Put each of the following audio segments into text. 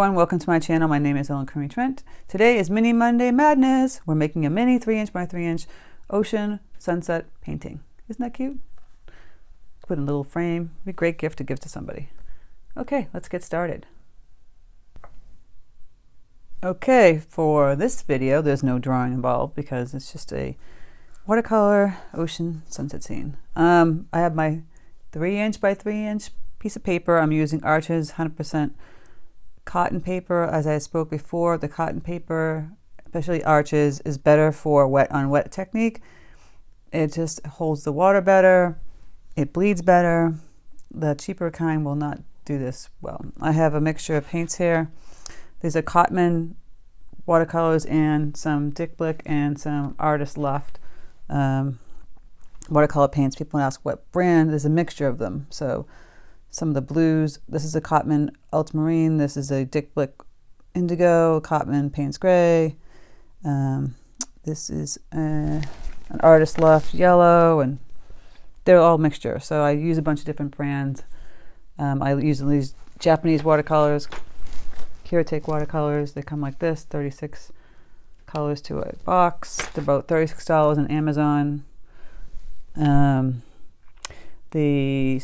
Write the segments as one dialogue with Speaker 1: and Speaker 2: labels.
Speaker 1: everyone, welcome to my channel. My name is Crimi-Trent. Today is Mini Monday Madness. We're making a mini 3" by 3" ocean sunset painting. Isn't that cute? Put in a little frame. Be a great gift to give to somebody. Okay, let's get started. Okay, for this video, there's no drawing involved because it's just a watercolor ocean sunset scene. I have my 3" by 3" piece of paper. I'm using Arches 100% cotton paper. As I spoke before, the cotton paper, especially Arches, is better for wet on wet technique. It just holds the water better. It bleeds better. The cheaper kind will not do this well. I have a mixture of paints here. These are Cotman watercolors and some Dick Blick and some Artist Left watercolor paints. People ask what brand. There's a mixture of them. So some of the blues. This is a Cotman Ultramarine. This is a Dick Blick Indigo. Cotman Payne's Gray. This is an Artist Left Yellow, and they're all mixture. So I use a bunch of different brands. I use these Japanese watercolors, Kirotake watercolors. They come like this, 36 colors to a box. They're about $36 on Amazon. The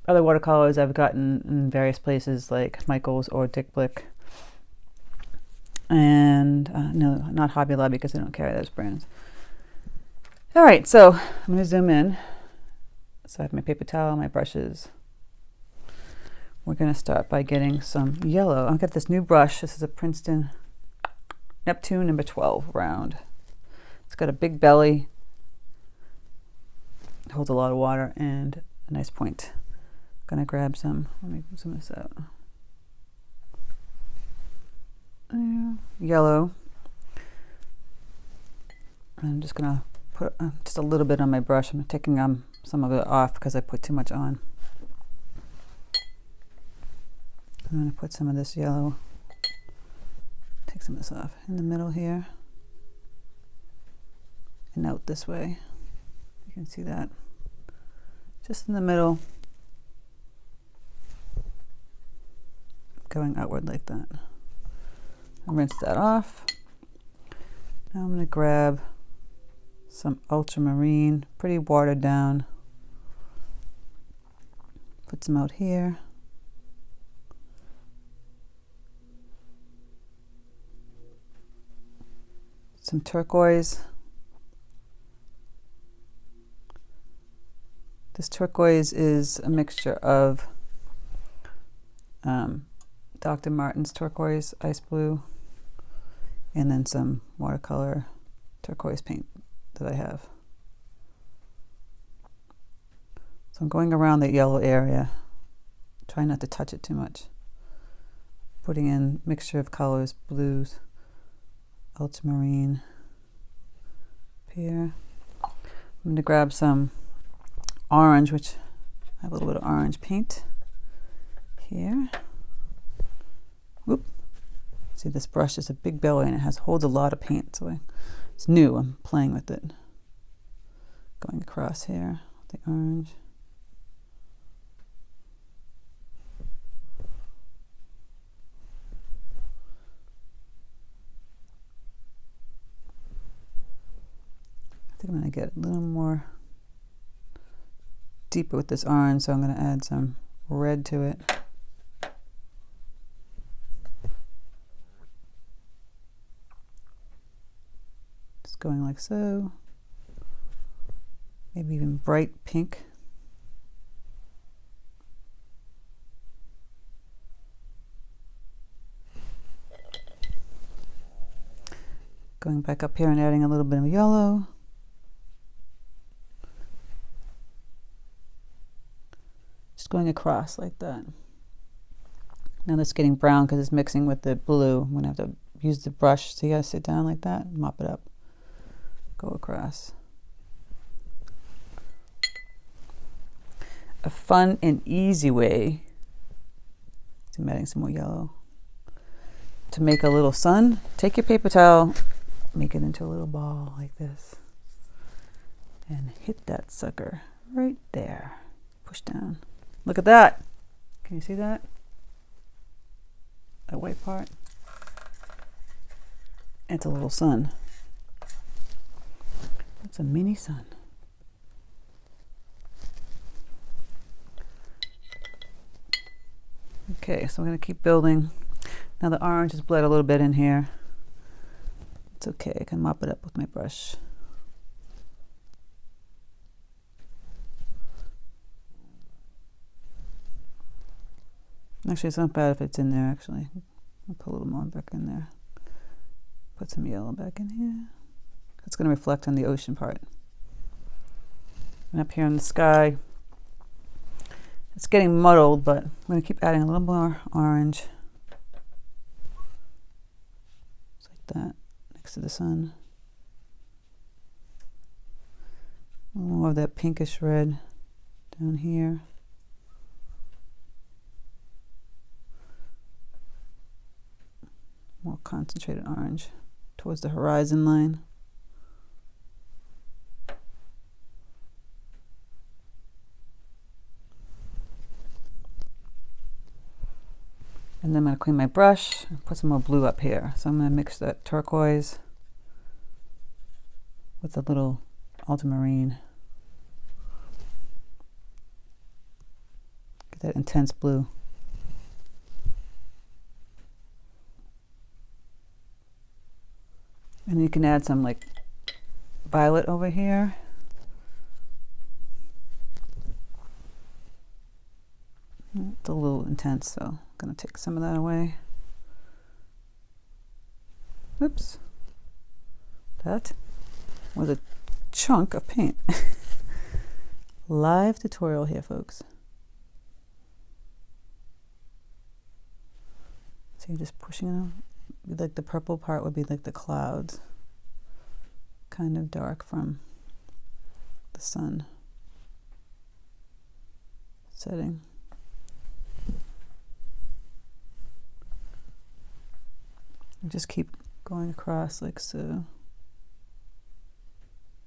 Speaker 1: other watercolors I've gotten in various places like Michael's or Dick Blick. And no, not Hobby Lobby because they don't carry those brands. All right, so I'm going to zoom in. So I have my paper towel, my brushes. We're going to start by getting some yellow. I've got this new brush. This is a Princeton Neptune number 12 round. It's got a big belly. It holds a lot of water and a nice point. I'm going to grab some. Let me zoom this out. Yellow. I'm just going to put just a little bit on my brush. I'm taking some of it off because I put too much on. I'm going to put some of this yellow, take some of this off in the middle here and out this way. You can see that. Just in the middle, going outward like that. I'll rinse that off. Now I'm going to grab some ultramarine, pretty watered down. Put some out here. Some turquoise. This turquoise is a mixture of Dr. Martin's turquoise, ice blue, and then some watercolor turquoise paint that I have. So I'm going around the yellow area, trying not to touch it too much. Putting in mixture of colors, blues, ultramarine here. I'm going to grab some orange, which I have a little bit of orange paint here. Whoop. See, this brush is a big belly and it holds a lot of paint, so it's new. I'm playing with it. Going across here with the orange. I think I'm going to get a little more deeper with this orange, so I'm going to add some red to it. Just going like so. Maybe even bright pink. Going back up here and adding a little bit of yellow. Just going across like that. Now that's getting brown because it's mixing with the blue. I'm going to have to use the brush. So you got to sit down like that, mop it up, go across. A fun and easy way, I'm adding some more yellow, to make a little sun. Take your paper towel, make it into a little ball like this, and hit that sucker right there. Push down. Look at that. Can you see that? That white part. It's a little sun. It's a mini sun. Okay, so we're going to keep building. Now the orange has bled a little bit in here. It's okay, I can mop it up with my brush. Actually, it's not bad if it's in there, actually. I'll put a little more back in there. Put some yellow back in here. It's going to reflect on the ocean part. And up here in the sky, it's getting muddled, but I'm going to keep adding a little more orange. Just like that, next to the sun. A little more of that pinkish red down here. More concentrated orange towards the horizon line. And then I'm going to clean my brush and put some more blue up here. So I'm going to mix that turquoise with a little ultramarine. Get that intense blue. And you can add some like violet over here. It's a little intense, so I'm going to take some of that away. Oops. That was a chunk of paint. Live tutorial here, folks. So you're just pushing it on. Like the purple part would be like the clouds. Kind of dark from the sun setting. Just keep going across like so.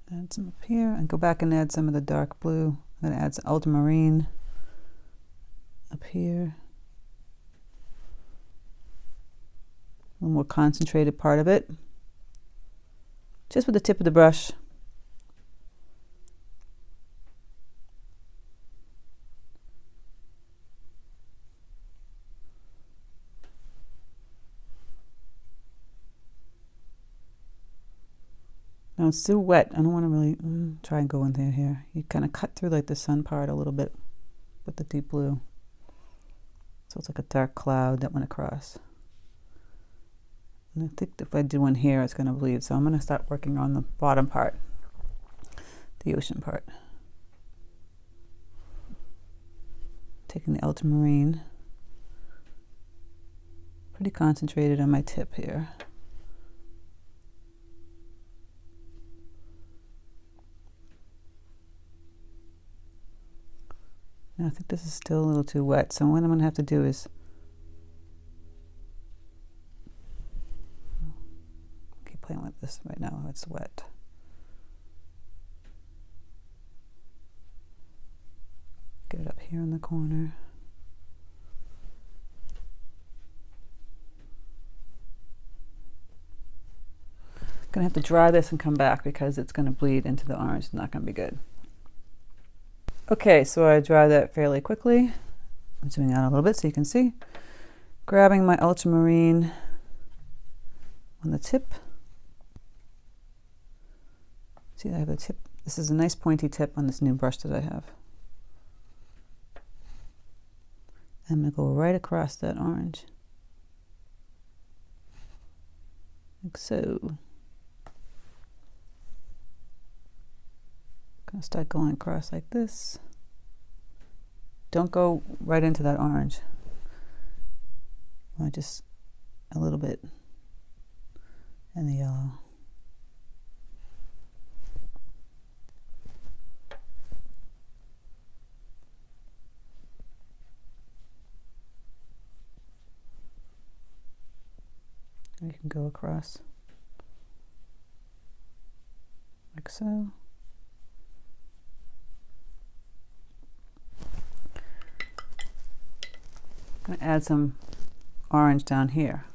Speaker 1: Add some up here and go back and add some of the dark blue. I'm going to add some ultramarine up here. A little more concentrated part of it. Just with the tip of the brush. Now it's still wet. I don't want to really try and go in there here. You kind of cut through like the sun part a little bit with the deep blue. So it's like a dark cloud that went across. And I think if I do one here, it's going to bleed. So I'm going to start working on the bottom part, the ocean part. Taking the ultramarine. Pretty concentrated on my tip here. Now I think this is still a little too wet, so what I'm going to have to do is keep playing with this right now. It's wet. Get it up here in the corner. Gonna have to dry this and come back because it's going to bleed into the orange. It's not going to be good. Okay, so I dry that fairly quickly. I'm zooming out a little bit so you can see. Grabbing my ultramarine on the tip. See, I have a tip. This is a nice pointy tip on this new brush that I have. I'm going to go right across that orange. Like so. Gonna start going across like this. Don't go right into that orange. Just a little bit in the yellow. You can go across like so. I'm going to add some orange down here.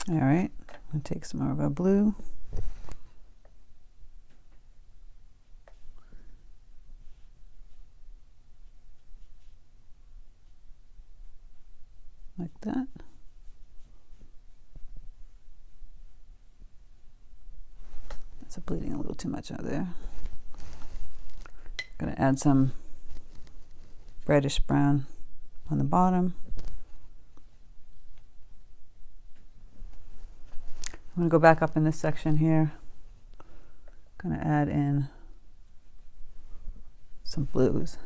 Speaker 1: All right, I'm going to take some more of our blue. Like that. That's bleeding a little too much out there. Going to add some reddish brown on the bottom. I'm going to go back up in this section here. Going to add in some blues,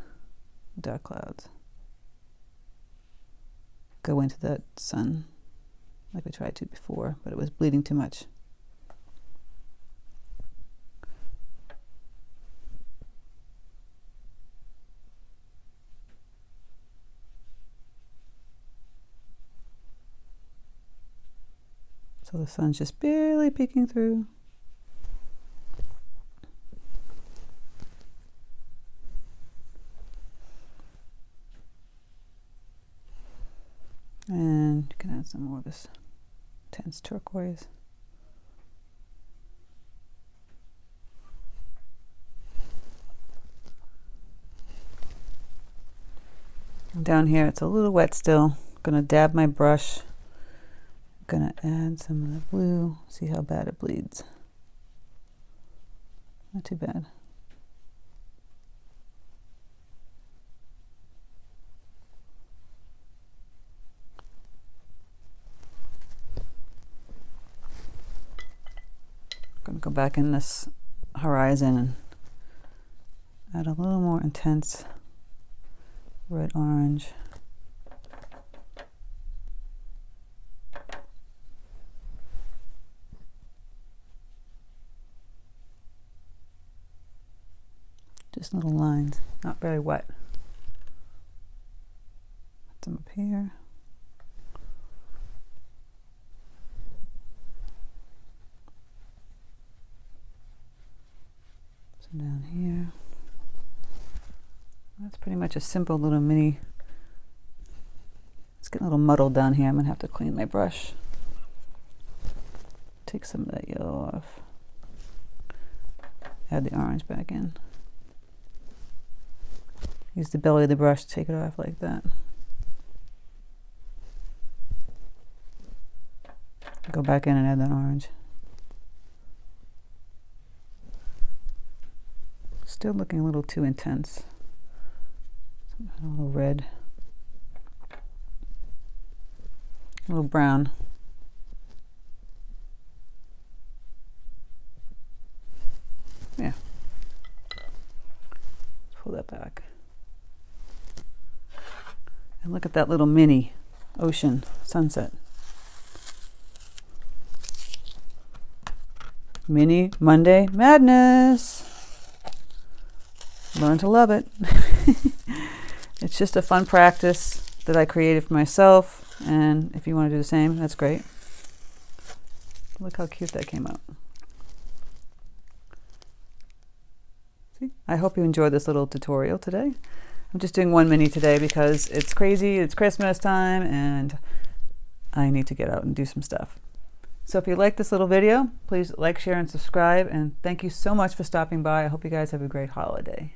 Speaker 1: dark clouds. Go into that sun like we tried to before, but it was bleeding too much. So the sun's just barely peeking through. And you can add some more of this intense turquoise. And down here it's a little wet still. I'm gonna dab my brush. Gonna add some of the blue, see how bad it bleeds. Not too bad. Gonna go back in this horizon and add a little more intense red orange. Just little lines, not very wet. Put them up here. Some down here. That's pretty much a simple little mini. It's getting a little muddled down here. I'm gonna have to clean my brush. Take some of that yellow off. Add the orange back in. Use the belly of the brush to take it off like that. Go back in and add that orange. Still looking a little too intense. A little red. A little brown. Yeah. Pull that back. And look at that little mini ocean sunset. Mini Monday Madness. Learn to love it. It's just a fun practice that I created for myself, and if you want to do the same, that's great. Look how cute that came out. See? I hope you enjoyed this little tutorial today. I'm just doing one mini today because it's crazy, it's Christmas time, and I need to get out and do some stuff. So if you like this little video, please like, share, and subscribe, and thank you so much for stopping by. I hope you guys have a great holiday.